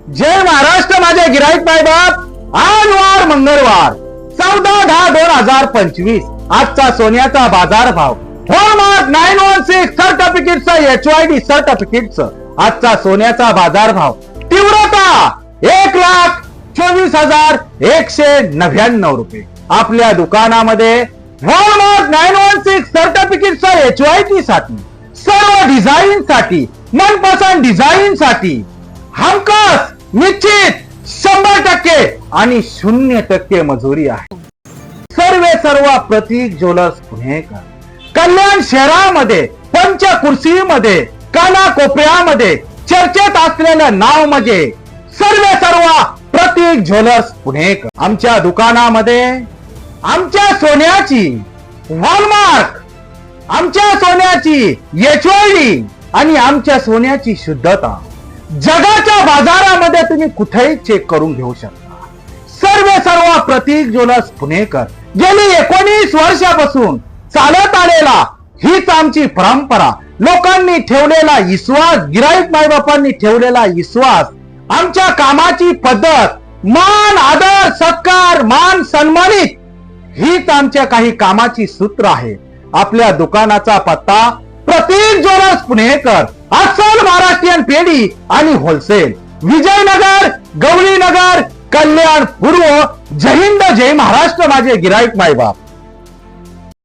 जय महाराष्ट्र माझे गिराईक मायबाप। आज वार मंगळवार 14/10/2025। आजचा सोन्याचा बाजार भाव हॉलमार्क 916 सर्टिफिकेटचा HYD सर्टिफिकेटचा आजचा सोन्याचा बाजार भाव तीव्रता 1,24,199 रुपये। आपल्या दुकानामध्ये हॉलमार्क 916 सर्टिफिकेटचा HYD साठी सर्व डिझाईन साठी मनपसंत डिझाईन साठी हमखास निश्चित 100% आणि 0% मजुरी आहे। सर्व प्रतीक ज्वेलर्स पुणेकर कल्याण शहरामध्ये पंचकुर्सीमध्ये कानाकोपऱ्यामध्ये चर्चेत असलेलं नाव म्हणजे सर्व प्रतीक ज्वेलर्स पुणेकर। आमच्या दुकानामध्ये आमच्या सोन्याची हॉलमार्क, आमच्या सोन्याची HYD आणि आमच्या सोन्याची शुद्धता जगाच्या बाजारामध्ये तुम्ही कुठेही चेक करून घेऊ शकता। सर्व प्रतीक ज्वेलर्स पुणेकर गेली 19 वर्षापासून चालत आलेला हीच आमची परंपरा, लोकांनी ठेवलेला विश्वास, गिराईक मायबापांनी ठेवलेला विश्वास, आमच्या कामाची पद्धत, मान आदर सत्कार, मान सन्मानित हीच आमच्या काही कामाची सूत्र आहे। आपल्या दुकानाचा पत्ता प्रतीक ज्वेलर्स पुणेकर, अस्सल महाराष्ट्रीयन पेढी आणि होलसेल, विजयनगर, गौरीनगर, कल्याण पूर्व। जय हिंद, जय महाराष्ट्र माझे गिराईक मायबाप।